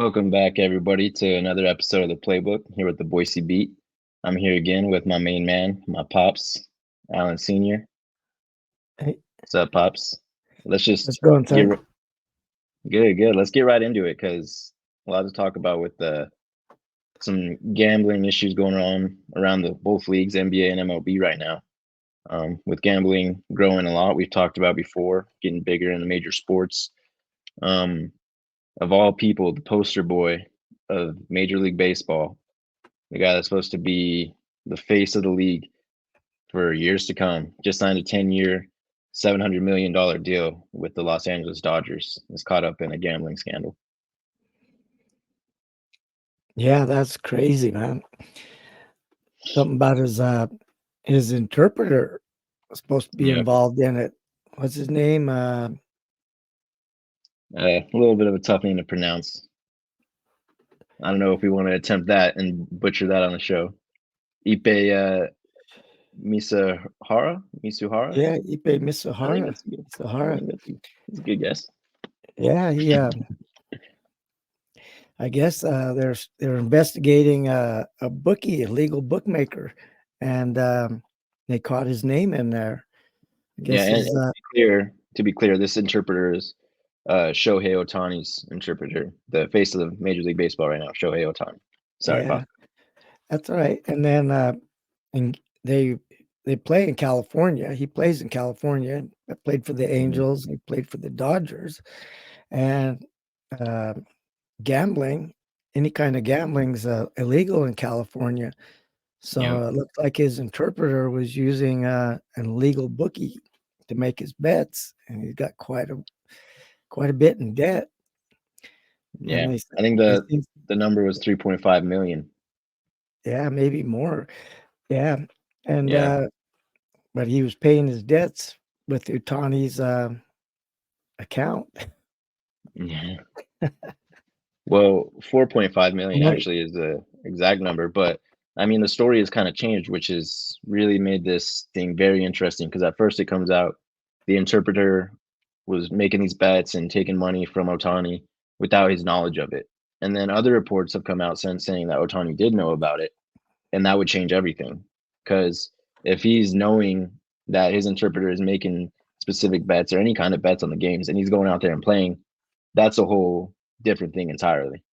Welcome back, everybody, to another episode of the Playbook here with the Boise Beat. I'm here again with my main man, my pops, Alan Sr. Hey, What's up, pops? Let's how's just it going, get son? good. Let's get right into it because a lot to talk about with some gambling issues going on around the both leagues, NBA and MLB, right now. With gambling growing a lot, we've talked about before, getting bigger in the major sports. Um, of all people, the poster boy of Major League Baseball, the guy that's supposed to be the face of the league for years to come, just signed a 10-year, $700 million deal with the Los Angeles Dodgers. Is caught up in a gambling scandal. Yeah, that's crazy, man. Something about his interpreter was supposed to be Yeah, involved in it. What's his name? a little bit of a tough name to pronounce. I don't know if we want to attempt that and butcher that on the show. Ipe Misuhara. Yeah, Ipe I think Misuhara. that's good. I Misuhara. think that's a good guess. Yeah, he. I guess they're investigating a bookie, a legal bookmaker, and they caught his name in there. I Yeah, guess and his. to be clear, this interpreter is Shohei Ohtani's interpreter, the face of the Major League Baseball right now, Shohei Ohtani. Sorry, Yeah, Pop. that's right. And then and they play in California. He plays in California. I played for the Mhm. Angels. He played for the Dodgers. And uh, gambling, any kind of gambling's illegal in California. Yeah, So it looked like his interpreter was using an illegal bookie to make his bets, and he got quite a bit in debt. yeah. And I think they the think, the number was 3.5 million. yeah, maybe more. Yeah, and Yeah, but he was paying his debts with Utani's account. yeah. Well, 4.5 million Right. actually is the exact number, but I mean the story has kind of changed, which has really made this thing very interesting because at first it comes out the interpreter was making these bets and taking money from Otani without his knowledge of it. And then other reports have come out since saying that Otani did know about it, and that would change everything. Because if he's knowing that his interpreter is making specific bets or any kind of bets on the games and he's going out there and playing, that's a whole different thing entirely.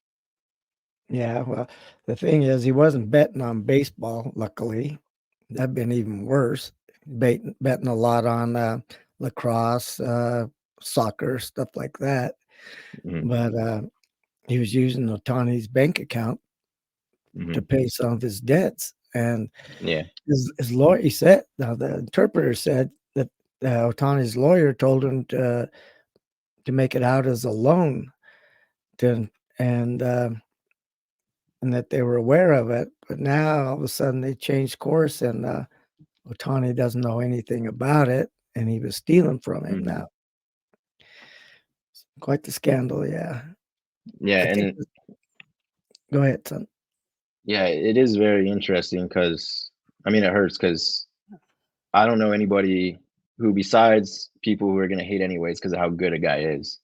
Yeah, well, the thing is, he wasn't betting on baseball, luckily. That'd been even worse. Betting a lot on lacrosse, soccer, stuff like that. Hmm. But he was using Otani's bank account to Hmm. pay some of his debts. And Yeah. his lawyer, he said, now the interpreter said that Otani's lawyer told him to make it out as a loan to, and uh, and that they were aware of it. But now all of a sudden they changed course, and Ohtani doesn't know anything about it, and he was stealing from him Hmm. now. Quite the scandal, yeah. Yeah. I think And go ahead, son. yeah, it is very interesting because I mean, it hurts because I don't know anybody who, besides people who are going to hate anyways because of how good a guy is,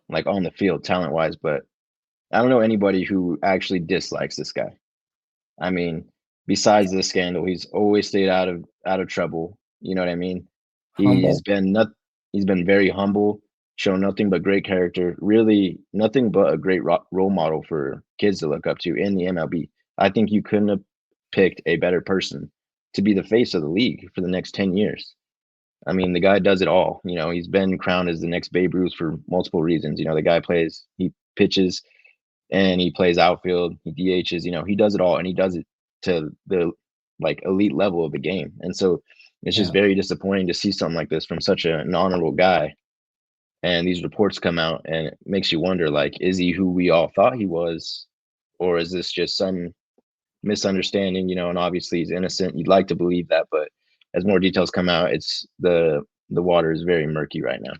like on the field, talent wise, but I don't know anybody who actually dislikes this guy. I mean, Yeah, besides this scandal, he's always stayed out of trouble. You know what I mean? He's humble. been not he's been very humble, shown nothing but great character, really nothing but a great role model for kids to look up to in the MLB. I think you couldn't have picked a better person to be the face of the league for the next 10 years. I mean, the guy does it all. You know, he's been crowned as the next Babe Ruth for multiple reasons. You know, the guy he pitches, and he plays outfield, he DHs, he does it all and he does it to the like elite level of the game. And so it's just Yeah. very disappointing to see something like this from such an honorable guy. And these reports come out and it makes you wonder, like, is he who we all thought he was? Or is this just some misunderstanding, and obviously he's innocent. You'd like to believe that, but as more details come out, it's the water is very murky right now.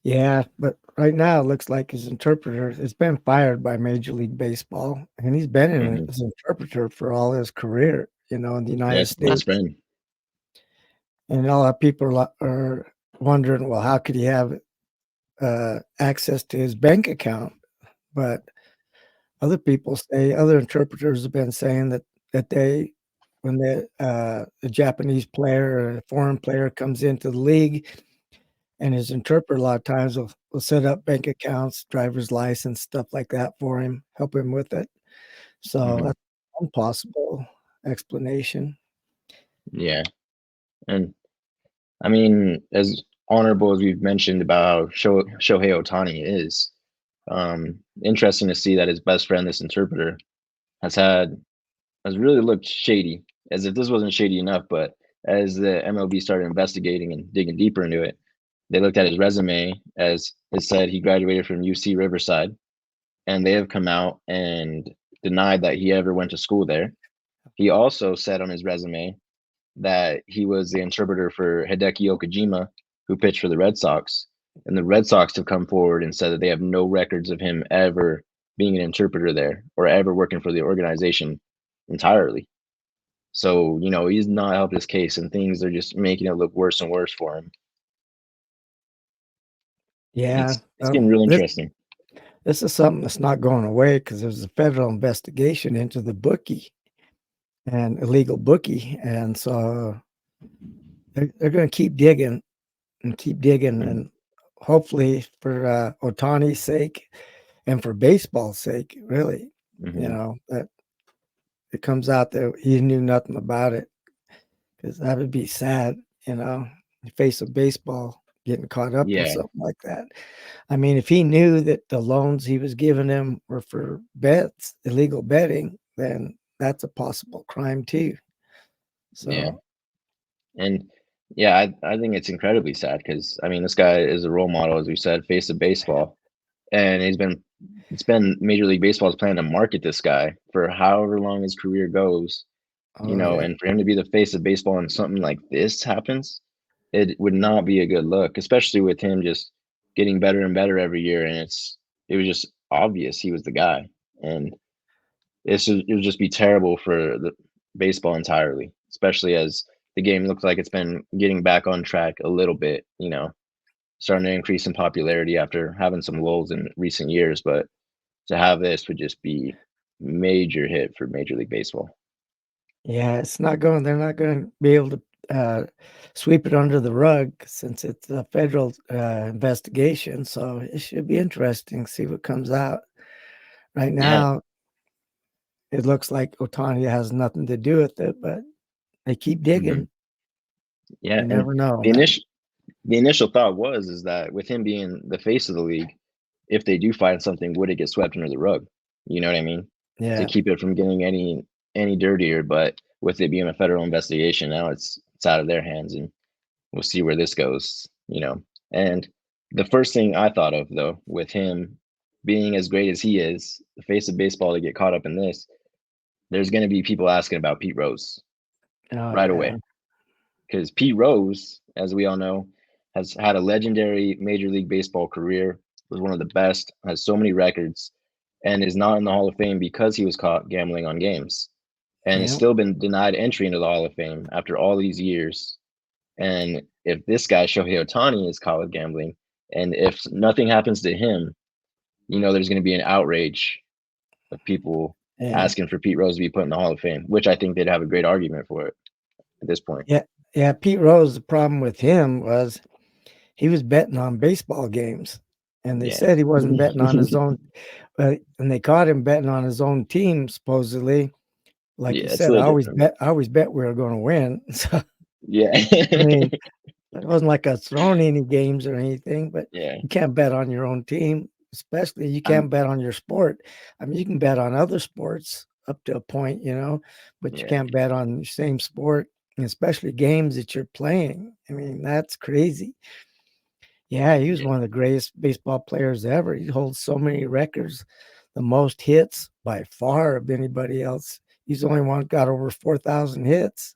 Yeah, but right now it looks like his interpreter has been fired by Major League Baseball, and he's been in Hmm. as interpreter for all his career, in the Yeah, United it's the best States. friend. And a lot of people are wondering, well, how could he have access to his bank account? but other interpreters have been saying that when the Japanese player or a foreign player comes into the league, and his interpreter a lot of times will set up bank accounts, driver's license, stuff like that for him, help him with it. So Hmm. that's one possible explanation. Yeah, and I mean, as honorable as we've mentioned about how Shohei Ohtani is, interesting to see that his best friend, this interpreter, has had has really looked shady, as if this wasn't shady enough. But as the MLB started investigating and digging deeper into it, they looked at his resume, as it said he graduated from UC Riverside, and they have come out and denied that he ever went to school there. He also said on his resume that he was the interpreter for Hideki Okajima, who pitched for the Red Sox. And the Red Sox have come forward and said that they have no records of him ever being an interpreter there or ever working for the organization entirely. So, he's not helped his case, and things are just making it look worse and worse for him. Yeah, It's getting real this interesting. this is something that's not going away because there's a federal investigation into the bookie and illegal bookie, and so they're going to keep digging and keep digging, Mhm. and hopefully for Otani's sake and for baseball's sake, really, Mhm. that it comes out that he knew nothing about it, because that would be sad, the face of baseball getting caught up in Yeah, something like that. I mean, if he knew that the loans he was giving him were for bets, illegal betting, then that's a possible crime too. yeah, So, and yeah, I think it's incredibly sad because I mean, this guy is a role model, as we said, face of baseball, and it's been Major League Baseball's plan to market this guy for however long his career goes, oh yeah, and for him to be the face of baseball and something like this happens, it would not be a good look, especially with him just getting better and better every year, and it was just obvious he was the guy, and it would just be terrible for the baseball entirely, especially as the game looks like it's been getting back on track a little bit, starting to increase in popularity after having some lulls in recent years, but to have this would just be major hit for Major League Baseball. yeah. They're not going to be able to sweep it under the rug since it's a federal investigation. So it should be interesting to see what comes out. Right Yeah. now, it looks like Otani has nothing to do with it, but they keep Hmm. digging. Yeah, You and never know, the man. initial the initial thought is that with him being the face of the league, if they do find something, would it get swept under the rug? You know what I mean? To Yeah, keep it from getting any dirtier, but with it being a federal investigation, now it's out of their hands, and we'll see where this goes. And the first thing I thought of, though, with him being as great as he is, the face of baseball, to get caught up in this, there's going to be people asking about Pete Rose oh right yeah, away, because Pete Rose, as we all know, has had a legendary Major League Baseball career, was one of the best, has so many records, and is not in the Hall of Fame because he was caught gambling on games, and has yeah, still been denied entry into the Hall of Fame after all these years. And if this guy, Shohei Ohtani, is caught with gambling, and if nothing happens to him, there's going to be an outrage of people yeah, asking for Pete Rose to be put in the Hall of Fame, which I think they'd have a great argument for it at this point. yeah, yeah. Pete Rose. The problem with him was he was betting on baseball games, and they Yeah. said he wasn't betting on his own. And they caught him betting on his own team, supposedly. Like you Yeah, it's a said, little different. I always bet we were going to win. So Yeah. I mean, it wasn't like us throwing any games or anything, but Yeah. you can't bet on your own team, especially you I'm can't bet on your sport. I mean, you can bet on other sports up to a point, but you yeah. can't bet on the same sport, and especially games that you're playing. I mean, that's crazy. Yeah, he was Yeah. one of the greatest baseball players ever. He holds so many records, the most hits by far of anybody else. He's the only one got over 4,000 hits.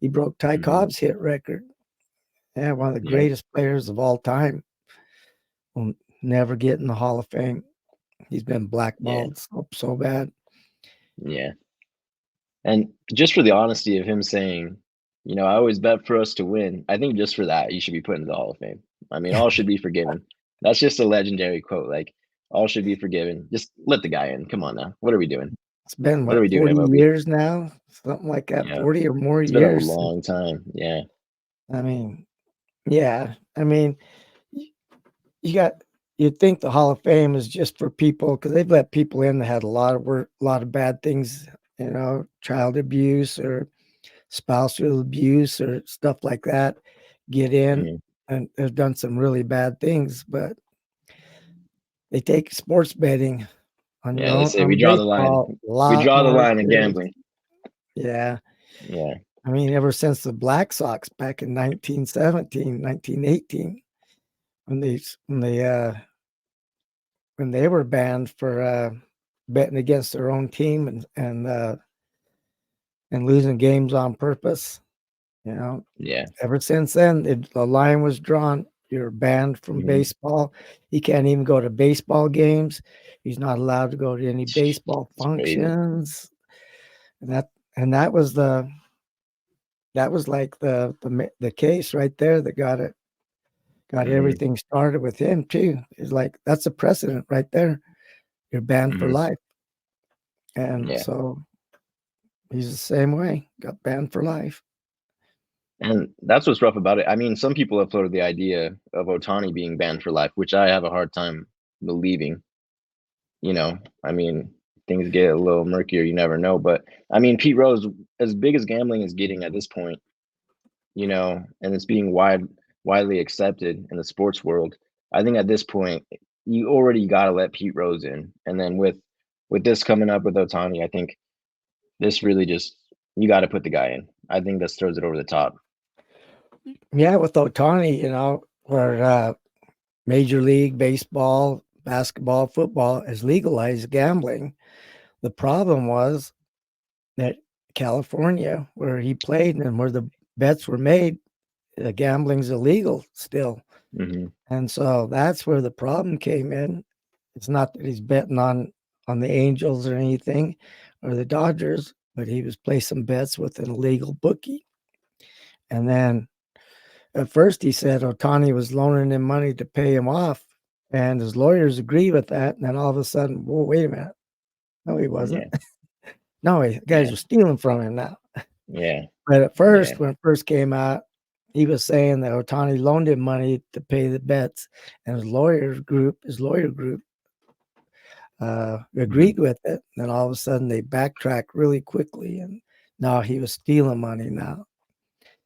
He broke Ty Mhm. Cobb's hit record. Yeah, one of the Yeah. greatest players of all time. Will never get in the Hall of Fame. He's been Yeah. blackballed so bad. Yeah. And just for the honesty of him saying, I always bet for us to win. I think just for that, you should be put into the Hall of Fame. I mean, all should be forgiven. That's just a legendary quote. Like, all should be forgiven. Just let the guy in. Come on now. What are we doing? It's been What are what, we doing, 40 MLB? years now? Something like that, Yeah, 40 or more it's been a years. long time. Yeah. I mean, yeah. I mean, y- you got you'd think the Hall of Fame is just for people because they've let people in that had a lot of work, a lot of bad things, child abuse or spousal abuse or stuff like that, get in Hmm. and have done some really bad things. But they take sports betting on your Yeah, they own say we on draw the line. baseball a We lot draw the more line in serious. gambling. Yeah. Yeah. I mean, ever since the Black Sox back in 1917, 1918, when they when they when they were banned for betting against their own team and losing games on purpose, you know, Yeah. ever since then the line was drawn. You're banned from Hmm. baseball. He can't even go to baseball games. He's not allowed to go to any baseball It's crazy. functions. And that was like the case right there that got Hmm. everything started with him too. It's like that's a precedent right there. You're banned for Hmm. life. And Yeah. so he's the same way, got banned for life. And that's what's rough about it. I mean, some people have floated the idea of Otani being banned for life, which I have a hard time believing. I mean, things get a little murkier. You never know. But I mean, Pete Rose, as big as gambling is getting at this point, and it's being widely accepted in the sports world. I think at this point, you already got to let Pete Rose in, and then with this coming up with Otani, I think this really just you got to put the guy in. I think this throws it over the top. Yeah, with Otani, where Major League Baseball, basketball, football has legalized gambling. The problem was that California, where he played and where the bets were made, gambling's illegal still. Hmm. And so that's where the problem came in. It's not that he's betting on the Angels or anything or the Dodgers, but he was placing bets with an illegal bookie. And then at first he said Ohtani was loaning him money to pay him off, and his lawyers agree with that. And then all of a sudden, whoa, wait a minute. No, he wasn't. Yeah, No, guys yeah, are stealing from him now. yeah, But at yeah. first, when it first came out, he was saying that Ohtani loaned him money to pay the bets, and his lawyer group, Hmm. agreed with it. Then all of a sudden, they backtracked really quickly, and now he was stealing money now.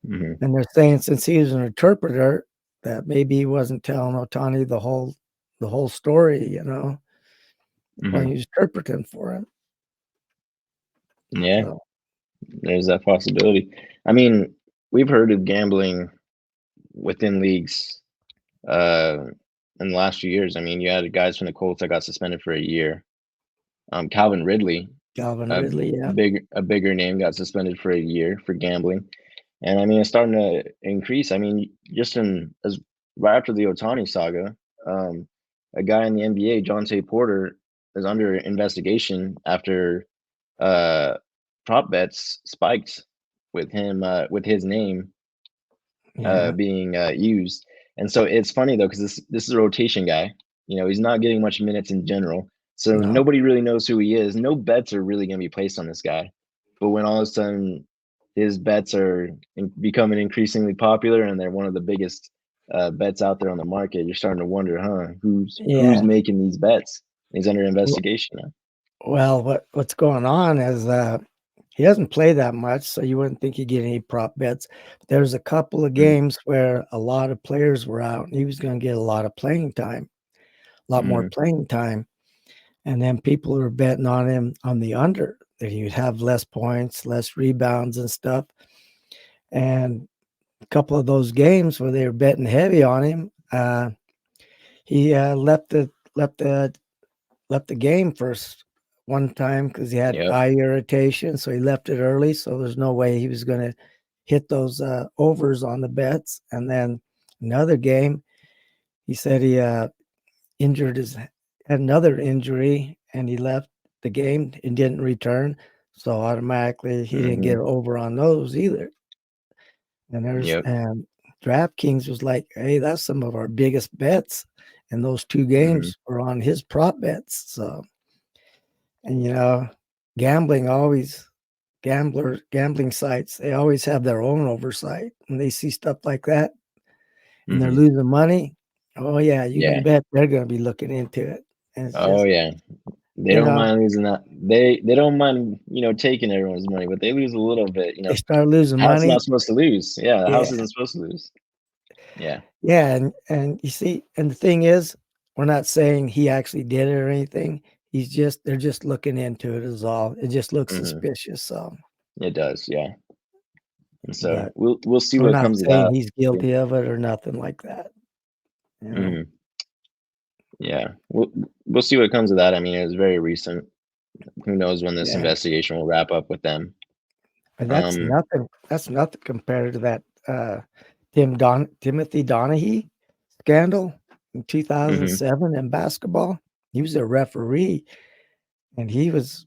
Hmm. And they're saying since he was an interpreter, that maybe he wasn't telling Ohtani the whole story. When Hmm. he was interpreting for him. Yeah, So there's that possibility. I mean, we've heard of gambling within leagues uh, in the last few years. I mean, you had guys from the Colts that got suspended for a year. Calvin Ridley, Calvin a Ridley, yeah, bigger name, got suspended for a year for gambling, and I mean it's starting to increase. I mean, just in as right after the Otani saga, um, a guy in the NBA, Jontay Porter, is under investigation after uh, prop bets spiked with him with his name yeah, being used. And so it's funny though because this is a rotation guy. He's not getting much minutes in general, so no, nobody really knows who he is. No bets are really going to be placed on this guy. But when all of a sudden his bets are becoming increasingly popular and they're one of the biggest bets out there on the market, you're starting to wonder, huh? Who's yeah. making these bets? He's under investigation now. Well, what's going on is he doesn't play that much, so you wouldn't think he'd get any prop bets. There's a couple of Mm-hmm. games where a lot of players were out, and he was going to get a lot of playing time, a lot more Mm-hmm. playing time. And then people were betting on him on the under that he would have less points, less rebounds, and stuff. And a couple of those games where they were betting heavy on him, he left the game first one time because he had Yep. eye irritation, so he left it early. So there's no way he was going to hit those overs on the bets. And then another game, he said he had another injury, and he left the game and didn't return. So automatically he didn't Mm-hmm. get over on those either. And Yep. DraftKings was like, "Hey, that's some of our biggest bets," and those 2 Hmm. games were on his prop bets. So, and gambling always gambling sites, they always have their own oversight, and they see stuff like that and they're Hmm. losing money. Oh yeah, you can Yeah. bet they're going to be looking into it. And it's Oh just, yeah. They you don't know, mind losing that. They don't mind, taking everyone's money, but they lose a little bit. they start losing House money. not supposed to lose. Yeah, the house Yeah. isn't supposed to lose. Yeah. Yeah, and you see, and the thing is, we're not saying he actually did it or anything. They're just looking into it is all. It just looks Hmm. suspicious. So, It does. Yeah. And so but we'll see we're what not comes of saying that. he's guilty of it or nothing like that. You know. Hmm. Yeah. We'll see what comes of that. I mean, it was very recent. Who knows when this Yeah, investigation will wrap up with them? and that's Um. nothing. That's nothing compared to that Timothy Donaghy scandal in Hmm. 2007 in basketball. He was a referee, and he was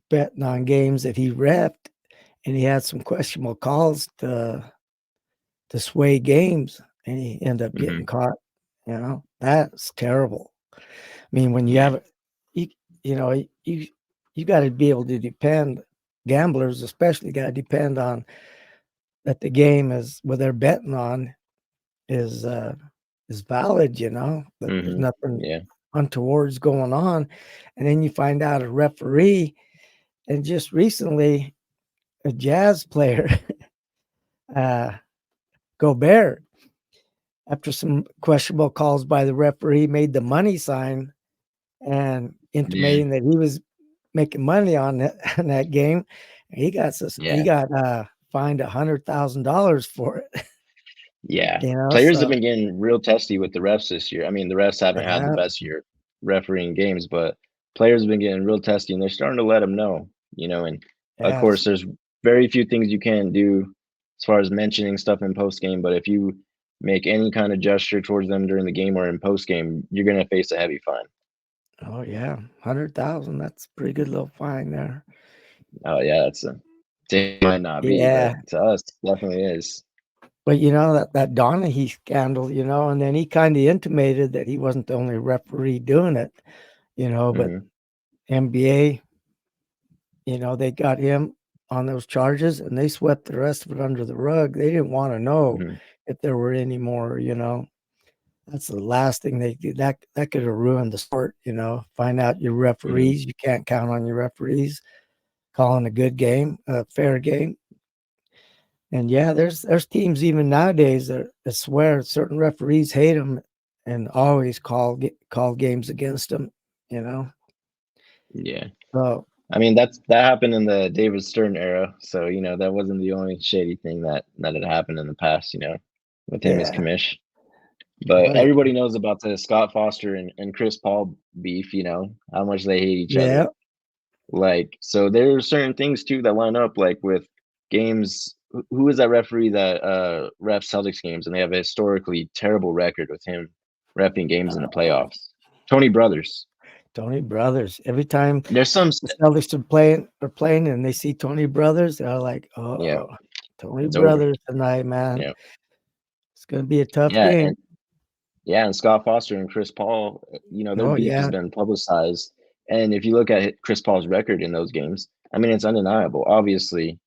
betting on games that he refed, and he had some questionable calls to sway games, and he ended up Hmm. getting caught. That's terrible. I mean, when you Yeah. have you you know you got to be able to depend. Gamblers especially got to depend on that the game is what they're betting on is uh is valid. That there's Hmm. nothing Yeah. untowards going on, and then you find out a referee, and just recently a jazz player, uh, Gobert, after some questionable calls by the referee, made the money sign and Yeah. intimating that he was making money on that game. He Yeah. got fined $100,000 for it. Yeah. Players have So been getting real testy with the refs this year. I mean, the refs haven't had the yeah, best year refereeing games, but players have been getting real testy and they're starting to let them know, and of yeah, course there's very few things you can do as far as mentioning stuff in post game, but if you make any kind of gesture towards them during the game or in post game, you're going to face a heavy fine. oh yeah, 100,000. That's a pretty good little fine there. Oh yeah, it might not be, but Yeah, to us definitely is. but that Donaghy scandal, and then he kind of intimated that he wasn't the only referee doing it, but Hmm. NBA, they got him on those charges and they swept the rest of it under the rug. They didn't want to know Hmm. if there were any more. That's the last thing they did. That could have ruined the sport, find out your Hmm. referees. You can't count on your referees calling a good game, a fair game. And yeah, there's teams even nowadays that swear certain referees hate them and always call games against them, you know. Yeah. So I mean, that happened in the David Stern era, so that wasn't the only shady thing that had happened in the past, with him as yeah, commish. But oh yeah, everybody knows about the Scott Foster and Chris Paul beef, how much they hate each yeah. other. Like, so there are certain things too that line up, like with games. Who is that referee that ref Celtics games, and they have a historically terrible record with him refing games in the Uh, playoffs? Tony Brothers. Tony Brothers. Every time There's some, the Celtics are playing, and they see Tony Brothers, they're like, yeah, "Oh, Tony it's over. Brothers tonight, man. Yeah, It's gonna be a tough yeah, game." and yeah, and Scott Foster and Chris Paul, their Oh beef has yeah, been publicized. And if you look at Chris Paul's record in those games, I mean, it's undeniable. Obviously,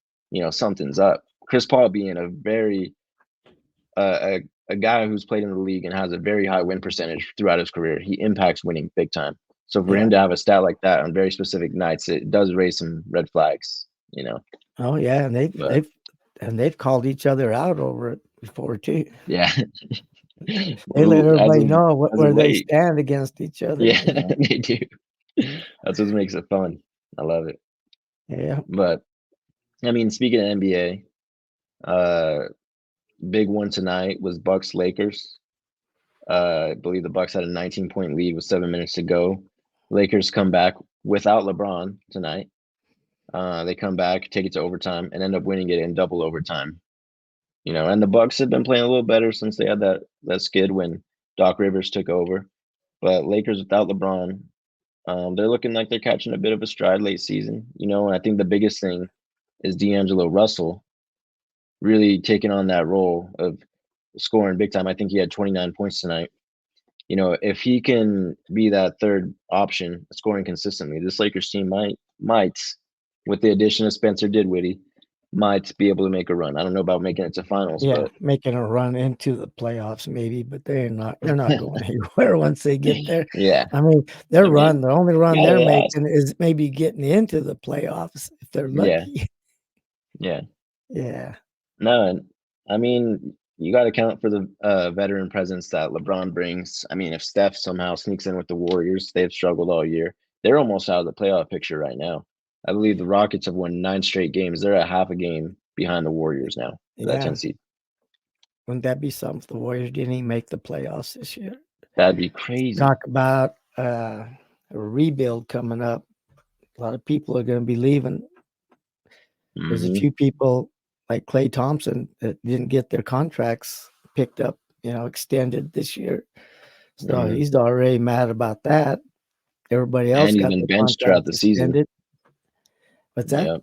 something's up. Chris Paul being a very a guy who's played in the league and has a very high win percentage throughout his career, he impacts winning big time. So for yeah. him to have a stat like that on very specific nights, it does raise some red flags. Oh yeah, and But they've called each other out over it before too. yeah, They let as everybody of know as of where they late, stand against each other. yeah, they do. That's what makes it fun. I love it. Yeah. But I mean, speaking of NBA, uh, big one tonight was Bucks Lakers. I believe the Bucks had a 19-point lead with 7 minutes to go. Lakers come back without LeBron tonight. They come back, take it to overtime, and end up winning it in double overtime. And the Bucks have been playing a little better since they had that skid when Doc Rivers took over. But Lakers without LeBron, they're looking like they're catching a bit of a stride late season. And I think the biggest thing is D'Angelo Russell really taking on that role of scoring big time. I think he had 29 points tonight. if he can be that third option, scoring consistently, this Lakers team might, with the addition of Spencer Dinwiddie, might be able to make a run. I don't know about making it to finals, Yeah, but making a run into the playoffs maybe, but they're not going anywhere once they get there. yeah, I mean, I mean, the only run gotta they're last. making is maybe getting into the playoffs if they're Yeah, lucky. yeah. Yeah. No, and I mean, you got to count for the veteran presence that LeBron brings. I mean, if Steph somehow sneaks in with the Warriors, they've struggled all year. They're almost out of the playoff picture right now. I believe the Rockets have won 9 straight games. They're at half a game behind the Warriors now for that Yeah. 10 seed. Wouldn't that be something if the Warriors didn't even make the playoffs this year? That'd be crazy. Talk about a rebuild coming up. A lot of people are going to be leaving. There's a Hmm. few people like Klay Thompson that didn't get their contracts picked up, extended this year. So Hmm. he's already mad about that. Everybody else And he's got been their benched throughout contracts the season. extended. What's that? Yep.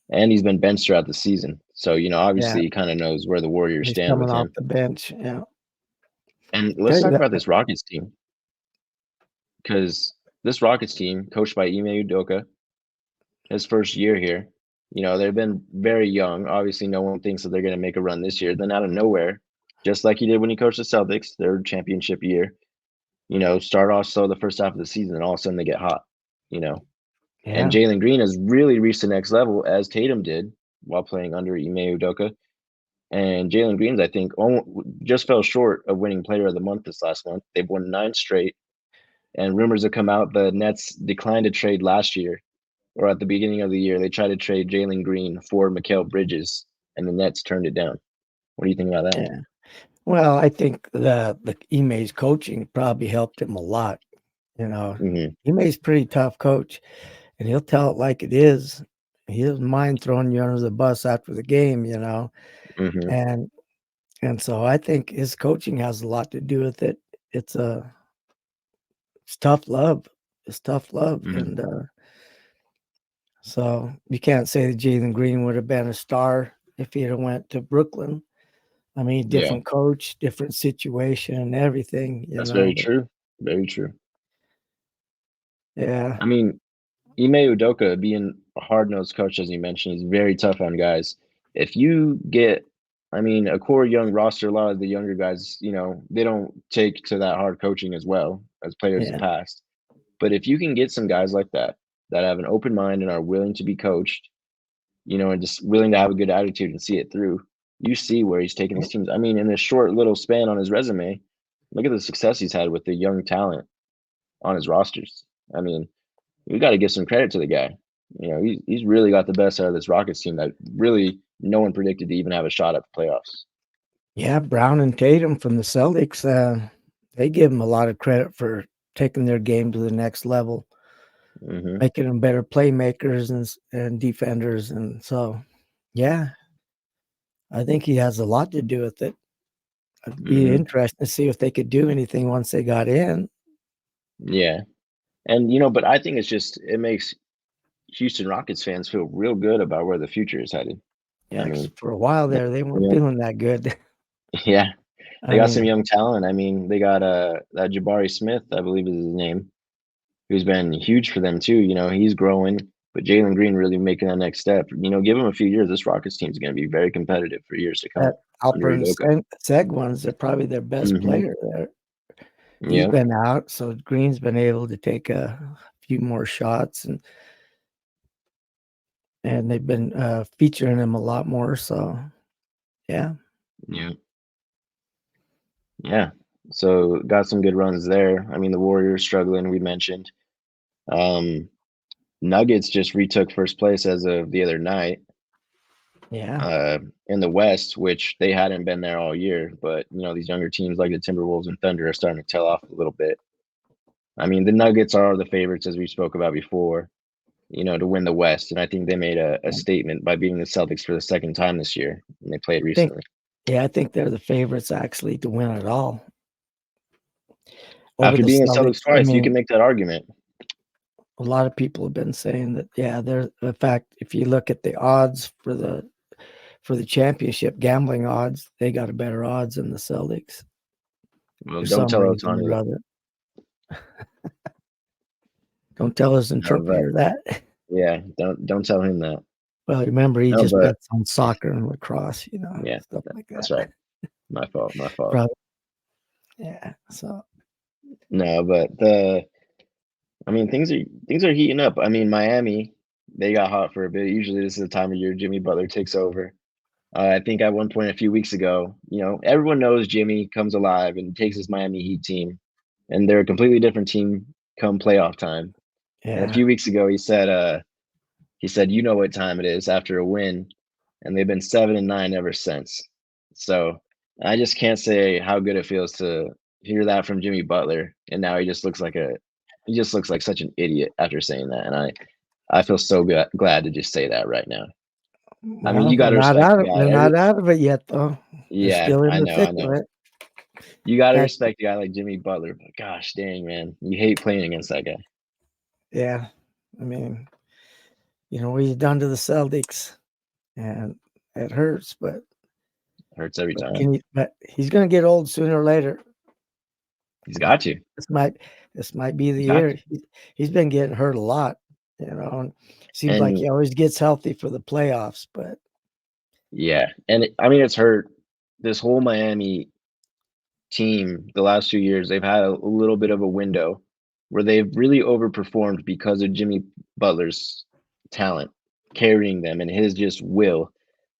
And he's been benched throughout the season. So, Yeah, obviously he kind of knows where the Warriors he's stand coming with off him. the bench. Yeah, And tell let's you talk that. about this Rockets team because this Rockets team, coached by Ime Udoka, his first year here. They've been very young. Obviously, no one thinks that they're going to make a run this year. Then out of nowhere, just like he did when he coached the Celtics, their championship year, start off slow the first half of the season, and all of a sudden they get hot. You know, and Yeah, Jalen Green has really reached the next level as Tatum did while playing under Ime Udoka. And Jalen Green's, I think, just fell short of winning Player of the Month this last month. They've won 9 straight, and rumors have come out the Nets declined to trade last year or at the beginning of the year, they tried to trade Jalen Green for Mikal Bridges, and the Nets turned it down. What do you think about that? yeah. Well, I think the Ime's coaching probably helped him a lot. You know, Mhm, Ime's pretty tough coach, and he'll tell it like it is. He doesn't mind throwing you under the bus after the game. mhm, And and so I think his coaching has a lot to do with it. It's a it's tough love. It's tough love, mhm. and so you can't say that Jalen Green would have been a star if he had went to Brooklyn. I mean, Yeah, different coach, different situation, everything, that's very but true. Very true. yeah, I mean, Ime Udoka being a hard-nosed coach, as you mentioned, is very tough on guys. If you get, I mean, a core young roster, a lot of the younger guys, they don't take to that hard coaching as well as players in yeah, the past. But if you can get some guys like that have an open mind and are willing to be coached, and just willing to have a good attitude and see it through. You see where he's taking these teams. I mean, in this short little span on his resume, look at the success he's had with the young talent on his rosters. I mean, we got to give some credit to the guy. He's really got the best out of this Rockets team that really no one predicted to even have a shot at the playoffs. yeah. Brown and Tatum from the Celtics, they give them a lot of credit for taking their game to the next level, Hmm. making them better playmakers and defenders, and so yeah, I think he has a lot to do with it. It'd be Hmm. interesting to see if they could do anything once they got in. Yeah, and but I think it makes Houston Rockets fans feel real good about where the future is headed. I Yeah, 'cause mean, for a while they- there, they weren't yeah, feeling that good. yeah. They I got some mean, young talent. I mean, they got that Jabari Smith, I believe is his name, who's been huge for them too. He's growing, but Jalen Green really making that next step. Give him a few years. This Rockets team is going to be very competitive for years to come that under Alperen Udoka. Seguin's are probably their best Hmm. player there. He's Yep. been out, so Green's been able to take a few more shots, and they've been, featuring him a lot more, so yeah. Yeah. Yeah. So got some good runs there. I mean, the Warriors struggling. We mentioned. Um, Nuggets just retook first place as of the other night. Yeah. uh, in the West, which they hadn't been there all year. But these younger teams like the Timberwolves and Thunder are starting to tail off a little bit. I mean, the Nuggets are the favorites, as we spoke about before, to win the West, and I think they made a statement by beating the Celtics for the second time this year, and they played I think recently. yeah, I think they're the favorites actually to win it all over After the beating the Celtics Celtics. I twice, you can mean, make that argument. a lot of people have been saying that, yeah, they're in fact, if you look at the odds for the championship gambling odds, they got a better odds than the Celtics. Well, for don't some tell reason Ohtani or that. other. Don't tell his No, but interpreter that. yeah, don't tell him that. Well, remember, he No, just but bets on soccer and lacrosse, yeah, stuff like that's that. right. My fault. My fault. Probably, yeah. So, No, but I mean, things are heating up. I mean, Miami, they got hot for a bit. Usually, this is the time of year Jimmy Butler takes over. I think at one point a few weeks ago, everyone knows Jimmy comes alive and takes his Miami Heat team, and they're a completely different team come playoff time. And a yeah. few weeks ago, he said, "You know what time it is," after a win, and they've been 7-9 ever since. So I just can't say how good it feels to hear that from Jimmy Butler, and now he just looks like such an idiot after saying that, and I feel so glad to just say that right now. I mean, Well, you got to respect the guy. they're not out of it yet, though. They're Yeah, still in I the know, I thick of know. it. You got to Heck, respect a guy like Jimmy Butler, but gosh dang, man, you hate playing against that guy. yeah. I mean, what he's done to the Celtics, and it hurts, but Hurts every but time. but he's going to get old sooner or later. He's got you. This might this might be the He's got year. you. He's been getting hurt a lot, and seems like And he always gets healthy for the playoffs, but yeah, and I mean, it's hurt this whole Miami team the last 2 years. They've had a little bit of a window where they've really overperformed because of Jimmy Butler's talent carrying them and his just will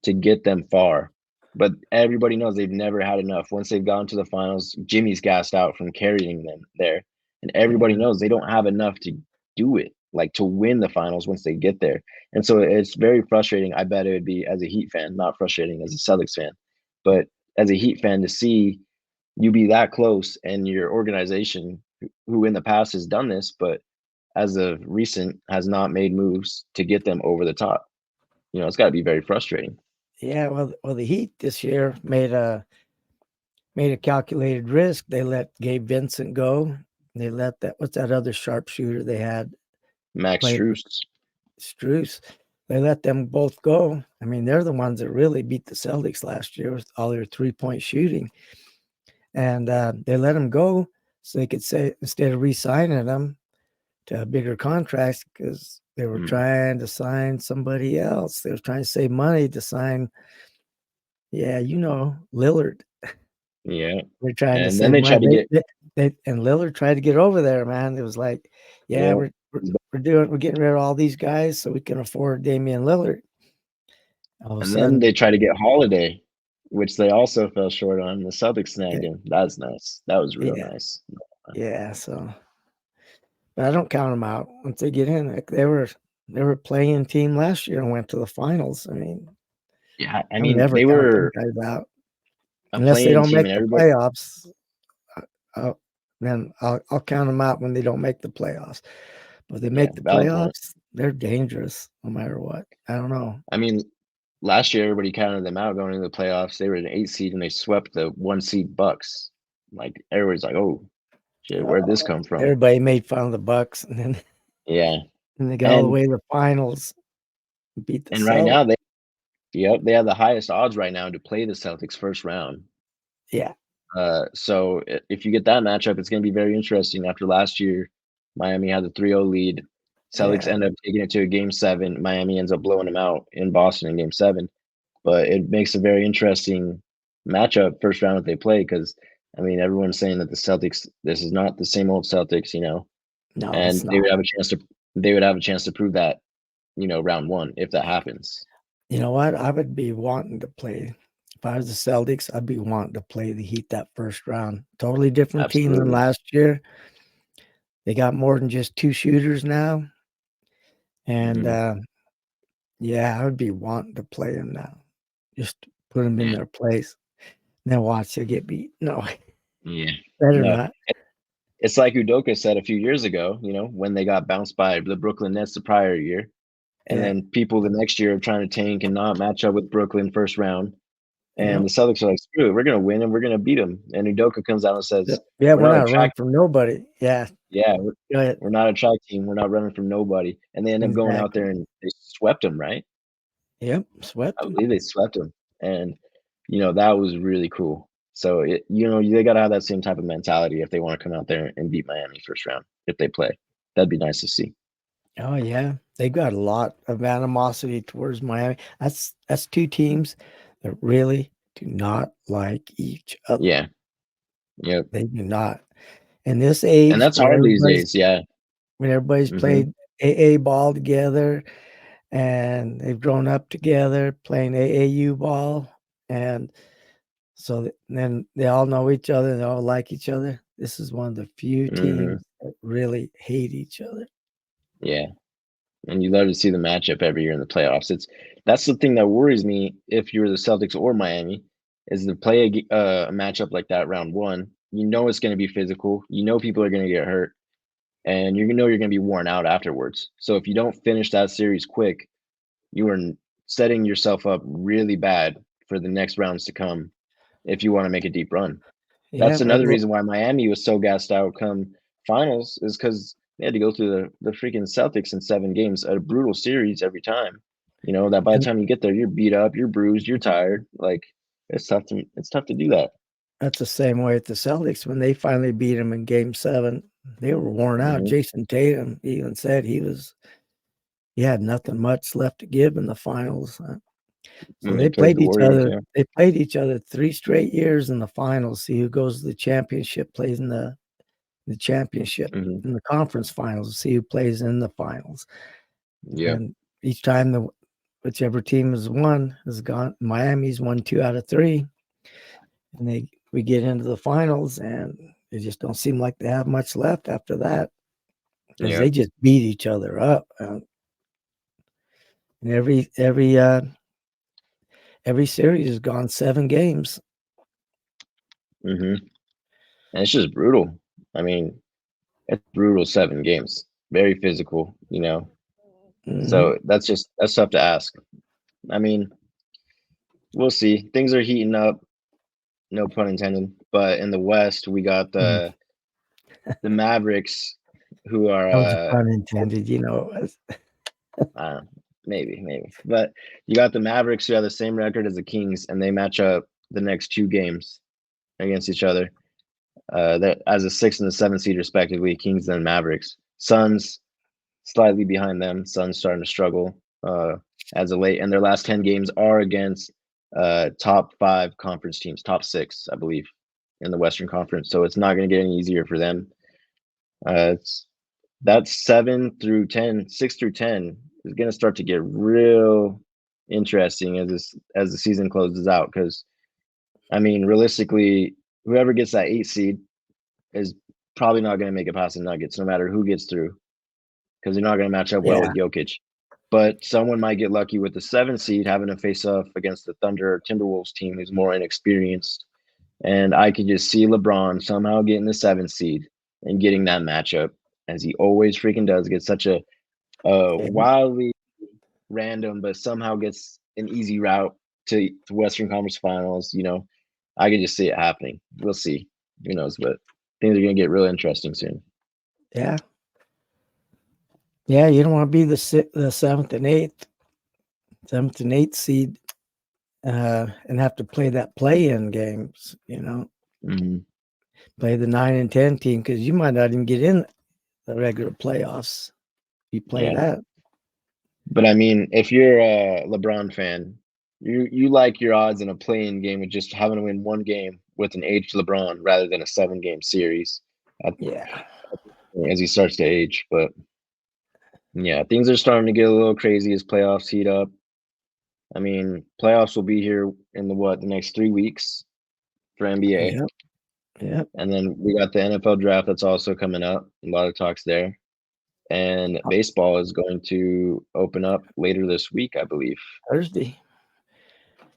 to get them far. But everybody knows they've never had enough. Once they've gone to the finals, Jimmy's gassed out from carrying them there. And everybody yeah, knows they don't have enough to do it, like to win the finals once they get there. And so it's very frustrating. I bet it would be as a Heat fan, not frustrating as a Celtics fan, but as a Heat fan to see you be that close and your organization who in the past has done this, but as of recent has not made moves to get them over the top. It's got to be very frustrating. yeah. Well, the Heat this year made a calculated risk. They let Gabe Vincent go. They let what's that other sharpshooter they had Max played Struess. Struess. They let them both go. I mean, they're the ones that really beat the Celtics last year with all their 3-point shooting. And they let them go so they could say, instead of re-signing them to bigger contracts, because they were trying to sign somebody else. They were trying to save money to sign, Lillard. Yeah. They're trying to And then save they tried to money. get, And Lillard tried to get over there, man. It was like, yeah, yeah. we're getting rid of all these guys so we can afford Damian Lillard. All of a And then sudden, they tried to get Holiday, which they also fell short on. The Celtics yeah, snagged him. That's nice. That was real yeah, nice. yeah. So, but I don't count them out once they get in. Like they were playing team last year and went to the finals. I mean, Yeah. I I'll mean, never they count them were guys out a unless they playing don't team make and the everybody, playoffs. uh, then I'll count them out when they don't make the playoffs. But if they yeah, make the valid point. playoffs, they're dangerous no matter what. I don't know. I mean, last year everybody counted them out going into the playoffs. They were an 8 seed and they swept the 1 seed Bucks. Like everybody's like, "Oh shit, where'd this come from?" Everybody made fun of the Bucks, and then Yeah, and they got all the and way to the finals, beat the and right Celtics. now they have the highest odds right now to play the Celtics first round. Yeah, So if you get that matchup, it's going to be very interesting. After last year, Miami had the 3-0 lead. Celtics yeah. end up taking it to a game seven. Miami ends up blowing them out in Boston in game seven. But it makes a very interesting matchup first round that they play because I mean everyone's saying that the Celtics, this is not the same old Celtics, No, it's and they not. would have a chance to prove that, round one if that happens. You know what? I would be wanting to play. If I was the Celtics, I'd be wanting to play the Heat that first round. Totally different team than Absolutely. last year. They got more than just two shooters now. And Hmm. yeah, I would be wanting to play them now. Just put them in Yeah. their place. Then watch they get beat. No, Yeah. better No. not. It's like Udoka said a few years ago, when they got bounced by the Brooklyn Nets the prior year. And Yeah. then people the next year are trying to tank and not match up with Brooklyn first round. And Yep. the Celtics are like, screw it, we're going to win and we're going to beat them. And Udoka comes out and says, Yeah, we're we're not a not running track. from nobody. Yeah. Yeah, Go ahead. we're not a track team. We're not running from nobody. And they end up going out Exactly. there and they swept them, right? Yep. Swept I them. believe they swept them. And, that was really cool. So they got to have that same type of mentality if they want to come out there and beat Miami first round if they play. That'd be nice to see. Oh yeah, they got a lot of animosity towards Miami. That's two teams that really do not like each other. Yeah. Yep. They do not. In this And age that's hard these days. Yeah. when everybody's Hmm. played AA ball together and they've grown up together playing AAU ball, and so then they all know each other and they all like each other. This is one of the few Hmm. teams that really hate each other. Yeah. And you love to see the matchup every year in the playoffs. That's the thing that worries me if you're the Celtics or Miami is to play a matchup like that round one. You know it's going to be physical. You know people are going to get hurt, and you know you're going to be worn out afterwards. So if you don't finish that series quick, you are setting yourself up really bad for the next rounds to come if you want to make a deep run. Yeah, That's another reason why Miami was so gassed out come finals is because they had to go through the freaking Celtics in 7 games, a brutal series every time. That by the and time you get there, you're beat up, you're bruised, you're tired. Like it's tough to do that. that's the same way at the Celtics when they finally beat them in Game 7. They were worn out. Hmm. Jason Tatum even said he had nothing much left to give in the finals. So When they played the Warriors, yeah. They played each other 3 straight years in the finals. See who goes to the championship, plays in the championship Hmm. in the conference finals. See who plays in the finals. Yeah. And each time whichever team has won has gone. Miami's won 2 out of 3, and we get into the finals, and they just don't seem like they have much left after that because Yeah. they just beat each other up. And every series has gone 7 games. Hmm. And it's just brutal. I mean, it's brutal 7 games. Very physical. Hmm. So that's tough to ask. I mean, we'll see. Things are heating up, no pun intended. But in the West, we got the Mavericks, who are That was a pun intended, you know. uh, maybe. But you got the Mavericks who have the same record as the Kings, and they match up the next 2 games against each other. That as a 6 and a 7 seed respectively, Kings and Mavericks. Suns slightly behind them. Suns starting to struggle as of late, and their last 10 games are against top 5 conference teams, top 6, I believe, in the Western Conference. So it's not going to get any easier for them. It's That's 7 through 10, 6 through 10 is going to start to get real interesting as the season closes out. Because I mean, realistically, whoever gets that 8 seed is probably not going to make it past the Nuggets, no matter who gets through, because they're not going to match up well Yeah, with Jokic. But someone might get lucky with the 7 seed having to face off against the Thunder or Timberwolves team who's more inexperienced. And I could just see LeBron somehow getting the 7 seed and getting that matchup, as he always freaking does. Get such a yeah, wildly random, but somehow gets an easy route to Western Conference Finals. I could just see it happening. We'll see. Who knows? But things are going to get real interesting soon. yeah. Yeah, you don't want to be the 7th and 8th seed, and have to play that play-in games, Hmm. play the 9 and 10 team because you might not even get in the regular playoffs. You play Yeah, that. but I mean, if you're a LeBron fan, you like your odds in a play-in game with just having to win 1 game with an aged LeBron rather than a 7 game series at, Yeah. as he starts to age. But yeah, things are starting to get a little crazy as playoffs heat up. I mean, playoffs will be here in the next 3 weeks for NBA. Yep. Yep. And then we got the NFL draft that's also coming up. A lot of talks there. And baseball is going to open up later this week, I believe. Thursday.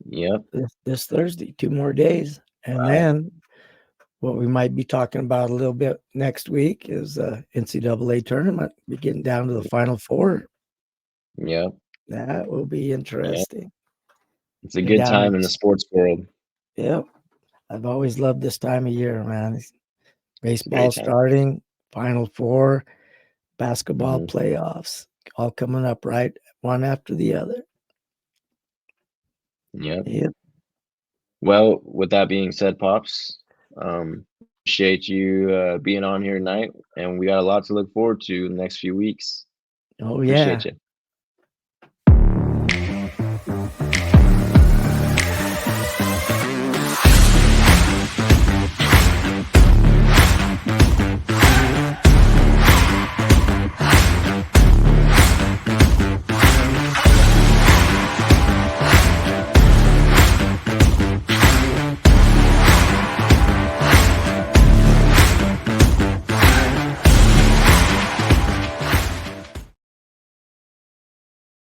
Yep. This Thursday, 2 more days. And Wow. then what we might be talking about a little bit next week is NCAA tournament. Be getting down to the Final Four. Yep. That will be Yep. interesting. It's a Get good down. time in the sports world. Yep. I've always loved this time of year, man. It's a great Baseball time. starting, Final Four, basketball Hmm. playoffs, all coming up right one after the other. Yep. Yep. Well, with that being said, Pops, appreciate you being on here tonight, and we got a lot to look forward to in the next few weeks. Oh Appreciate yeah. you.